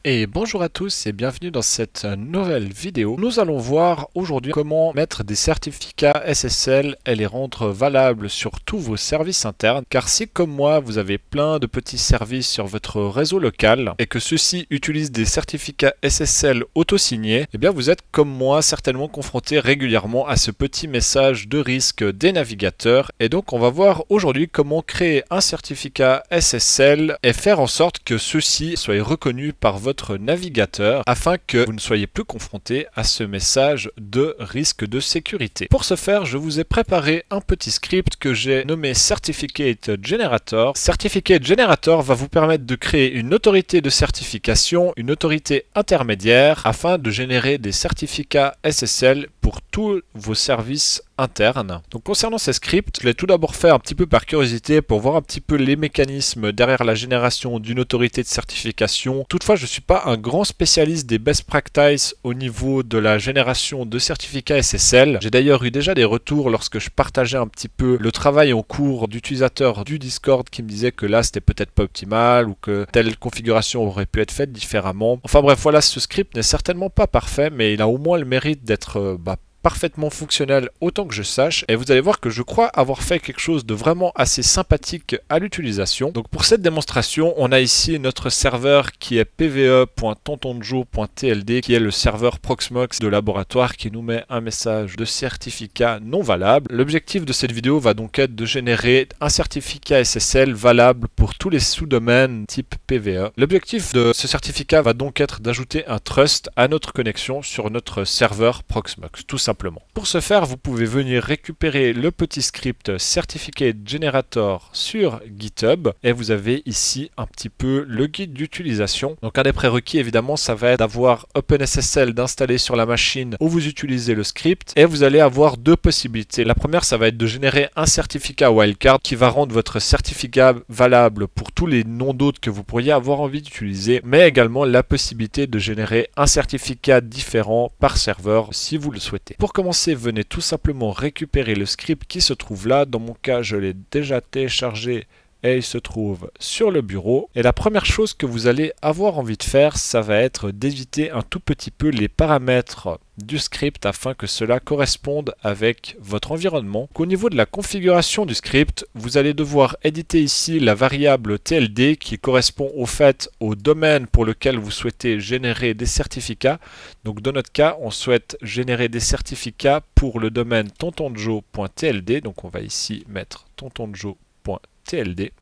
Et bonjour à tous et bienvenue dans cette nouvelle vidéo. Nous allons voir aujourd'hui comment mettre des certificats SSL et les rendre valables sur tous vos services internes. Car si comme moi vous avez plein de petits services sur votre réseau local et que ceux-ci utilisent des certificats SSL auto-signés, eh bien vous êtes comme moi certainement confronté régulièrement à ce petit message de risque des navigateurs. Et donc on va voir aujourd'hui comment créer un certificat SSL et faire en sorte que ceux-ci soient reconnus par votre navigateur afin que vous ne soyez plus confronté à ce message de risque de sécurité. Pour ce faire, je vous ai préparé un petit script que j'ai nommé Certificate Generator. Certificate Generator va vous permettre de créer une autorité de certification, une autorité intermédiaire afin de générer des certificats SSL pour tous vos services internes. Donc concernant ces scripts, je l'ai tout d'abord fait un petit peu par curiosité pour voir un petit peu les mécanismes derrière la génération d'une autorité de certification. Toutefois, je ne suis pas un grand spécialiste des best practices au niveau de la génération de certificats SSL. J'ai d'ailleurs eu déjà des retours lorsque je partageais un petit peu le travail en cours d'utilisateurs du Discord qui me disaient que là c'était peut-être pas optimal ou que telle configuration aurait pu être faite différemment. Enfin bref, voilà, ce script n'est certainement pas parfait, mais il a au moins le mérite d'être parfaitement fonctionnel autant que je sache, et vous allez voir que je crois avoir fait quelque chose de vraiment assez sympathique à l'utilisation. Donc pour cette démonstration, on a ici notre serveur qui est pve.tontonjo.tld, qui est le serveur Proxmox de laboratoire qui nous met un message de certificat non valable. L'objectif de cette vidéo va donc être de générer un certificat SSL valable pour tous les sous-domaines type PVE. L'objectif de ce certificat va donc être d'ajouter un trust à notre connexion sur notre serveur Proxmox, tout simplement. Pour ce faire, vous pouvez venir récupérer le petit script Certificate Generator sur GitHub et vous avez ici un petit peu le guide d'utilisation. Donc un des prérequis évidemment, ça va être d'avoir OpenSSL d'installer sur la machine où vous utilisez le script, et vous allez avoir deux possibilités. La première, ça va être de générer un certificat wildcard qui va rendre votre certificat valable pour tous les noms d'hôtes que vous pourriez avoir envie d'utiliser, mais également la possibilité de générer un certificat différent par serveur si vous le souhaitez. Pour commencer, venez tout simplement récupérer le script qui se trouve là. Dans mon cas, je l'ai déjà téléchargé et il se trouve sur le bureau. Et la première chose que vous allez avoir envie de faire, ça va être d'éditer un tout petit peu les paramètres du script afin que cela corresponde avec votre environnement. Au niveau de la configuration du script, vous allez devoir éditer ici la variable TLD qui correspond au fait au domaine pour lequel vous souhaitez générer des certificats. Donc dans notre cas, on souhaite générer des certificats pour le domaine tontonjo.tld. Donc on va ici mettre tontonjo.tld.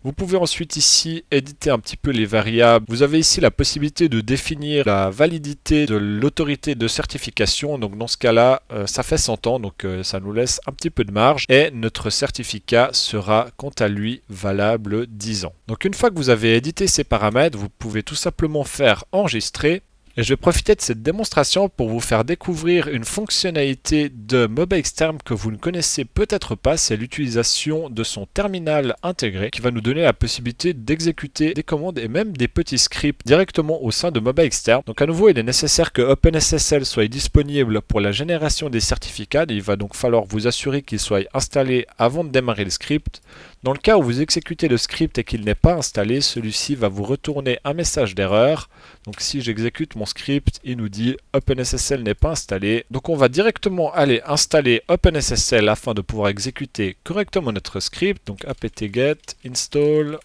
Vous pouvez ensuite ici éditer un petit peu les variables. Vous avez ici la possibilité de définir la validité de l'autorité de certification. Donc dans ce cas-là, ça fait 100 ans, donc ça nous laisse un petit peu de marge. Et notre certificat sera quant à lui valable 10 ans. Donc une fois que vous avez édité ces paramètres, vous pouvez tout simplement faire enregistrer. Et je vais profiter de cette démonstration pour vous faire découvrir une fonctionnalité de MobaXterm que vous ne connaissez peut-être pas, c'est l'utilisation de son terminal intégré qui va nous donner la possibilité d'exécuter des commandes et même des petits scripts directement au sein de MobaXterm. Donc à nouveau, il est nécessaire que OpenSSL soit disponible pour la génération des certificats. Il va donc falloir vous assurer qu'il soit installé avant de démarrer le script. Dans le cas où vous exécutez le script et qu'il n'est pas installé, celui-ci va vous retourner un message d'erreur. Donc si j'exécute mon script, il nous dit OpenSSL n'est pas installé. Donc on va directement aller installer OpenSSL afin de pouvoir exécuter correctement notre script. Donc apt-get install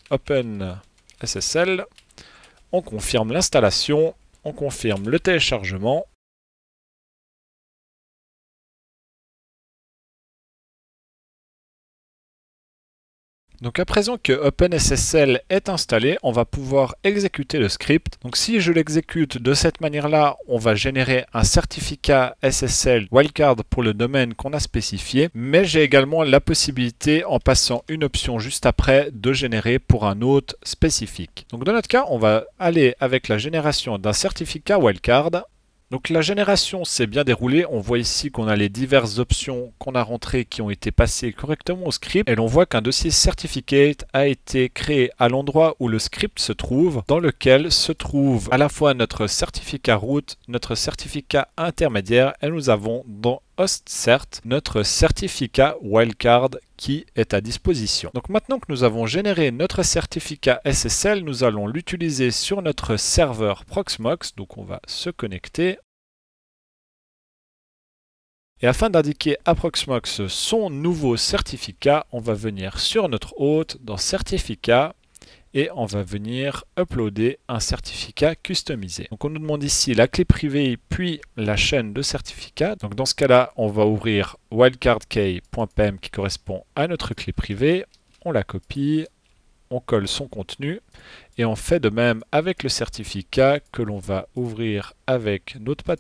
OpenSSL. On confirme l'installation, on confirme le téléchargement. Donc à présent que OpenSSL est installé, on va pouvoir exécuter le script. Donc si je l'exécute de cette manière-là, on va générer un certificat SSL wildcard pour le domaine qu'on a spécifié. Mais j'ai également la possibilité, en passant une option juste après, de générer pour un hôte spécifique. Donc dans notre cas, on va aller avec la génération d'un certificat wildcard. Donc la génération s'est bien déroulée, on voit ici qu'on a les diverses options qu'on a rentrées qui ont été passées correctement au script, et l'on voit qu'un dossier certificate a été créé à l'endroit où le script se trouve, dans lequel se trouve à la fois notre certificat root, notre certificat intermédiaire, et nous avons dans HostCert notre certificat wildcard qui est à disposition. Donc maintenant que nous avons généré notre certificat SSL, nous allons l'utiliser sur notre serveur Proxmox. Donc on va se connecter. Et afin d'indiquer à Proxmox son nouveau certificat, on va venir sur notre hôte dans Certificats et on va venir uploader un certificat customisé. Donc on nous demande ici la clé privée puis la chaîne de certificat. Donc dans ce cas-là, on va ouvrir wildcardkey.pem qui correspond à notre clé privée. On la copie, on colle son contenu et on fait de même avec le certificat que l'on va ouvrir avec Notepad++,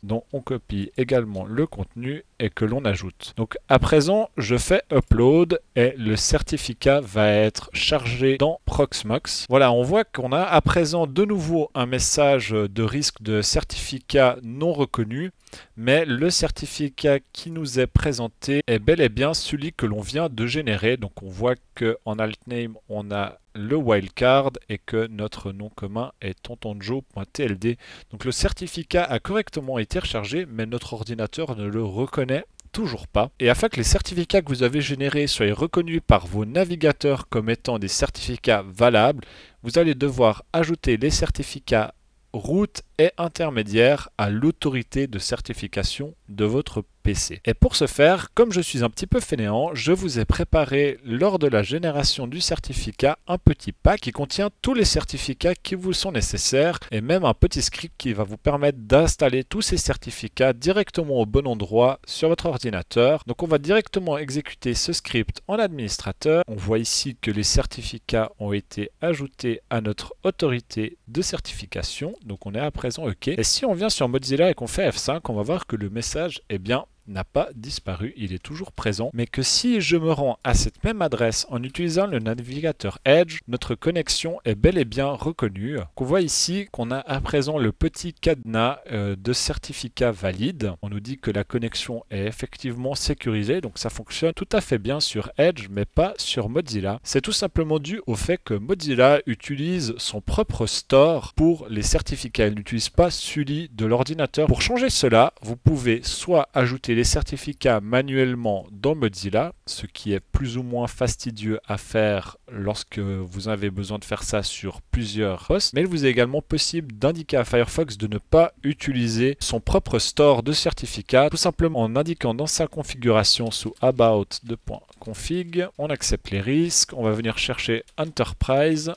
dont on copie également le contenu et que l'on ajoute. Donc à présent, je fais upload et le certificat va être chargé dans Proxmox. Voilà, on voit qu'on a à présent de nouveau un message de risque de certificat non reconnu, mais le certificat qui nous est présenté est bel et bien celui que l'on vient de générer. Donc on voit qu'en altname, on a le wildcard et que notre nom commun est tontonjoe.tld. Donc le certificat a correctement été rechargé, mais notre ordinateur ne le reconnaît toujours pas. Et afin que les certificats que vous avez générés soient reconnus par vos navigateurs comme étant des certificats valables, vous allez devoir ajouter les certificats root et intermédiaire à l'autorité de certification de votre PC. Et pour ce faire, comme je suis un petit peu fainéant, je vous ai préparé lors de la génération du certificat un petit pack qui contient tous les certificats qui vous sont nécessaires et même un petit script qui va vous permettre d'installer tous ces certificats directement au bon endroit sur votre ordinateur. Donc on va directement exécuter ce script en administrateur. On voit ici que les certificats ont été ajoutés à notre autorité de certification. Donc on est à présent OK. Et si on vient sur Mozilla et qu'on fait F5, on va voir que le message est bien n'a pas disparu, il est toujours présent, mais que si je me rends à cette même adresse en utilisant le navigateur Edge, notre connexion est bel et bien reconnue. On voit ici qu'on a à présent le petit cadenas de certificat valide. On nous dit que la connexion est effectivement sécurisée, donc ça fonctionne tout à fait bien sur Edge, mais pas sur Mozilla. C'est tout simplement dû au fait que Mozilla utilise son propre store pour les certificats. Il n'utilise pas celui de l'ordinateur. Pour changer cela, vous pouvez soit ajouter les certificats manuellement dans Mozilla, ce qui est plus ou moins fastidieux à faire lorsque vous avez besoin de faire ça sur plusieurs hosts, mais il vous est également possible d'indiquer à Firefox de ne pas utiliser son propre store de certificats, tout simplement en indiquant dans sa configuration sous about.config, on accepte les risques, on va venir chercher Enterprise,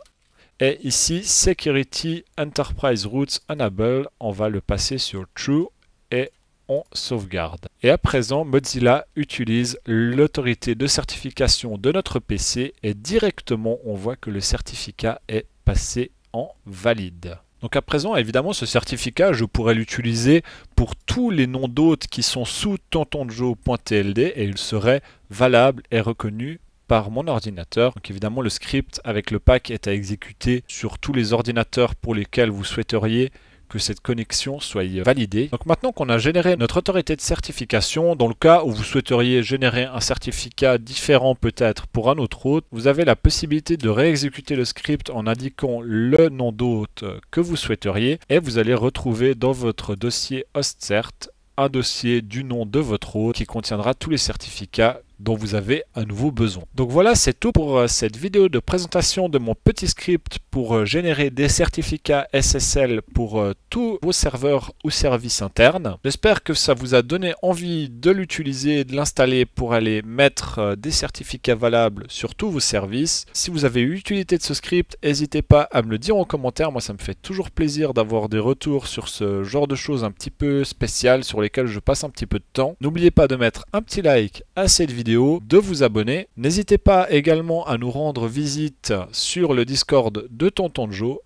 et ici Security Enterprise Roots Enable, on va le passer sur True et on sauvegarde. Et à présent, Mozilla utilise l'autorité de certification de notre PC et directement on voit que le certificat est passé en valide. Donc à présent, évidemment, ce certificat, je pourrais l'utiliser pour tous les noms d'hôtes qui sont sous tontonjoe.tld et il serait valable et reconnu par mon ordinateur. Donc évidemment, le script avec le pack est à exécuter sur tous les ordinateurs pour lesquels vous souhaiteriez que cette connexion soit validée. Donc maintenant qu'on a généré notre autorité de certification, dans le cas où vous souhaiteriez générer un certificat différent peut-être pour un autre hôte, vous avez la possibilité de réexécuter le script en indiquant le nom d'hôte que vous souhaiteriez et vous allez retrouver dans votre dossier HostCert un dossier du nom de votre hôte qui contiendra tous les certificats dont vous avez à nouveau besoin. Donc voilà, c'est tout pour cette vidéo de présentation de mon petit script pour générer des certificats SSL pour tous vos serveurs ou services internes. J'espère que ça vous a donné envie de l'utiliser, de l'installer pour aller mettre des certificats valables sur tous vos services. Si vous avez eu utilité de ce script, n'hésitez pas à me le dire en commentaire. Moi, ça me fait toujours plaisir d'avoir des retours sur ce genre de choses un petit peu spéciales sur lesquelles je passe un petit peu de temps. N'oubliez pas de mettre un petit like à cette vidéo, de vous abonner. N'hésitez pas également à nous rendre visite sur le Discord de Tonton Joe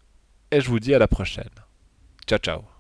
et je vous dis à la prochaine. Ciao ciao.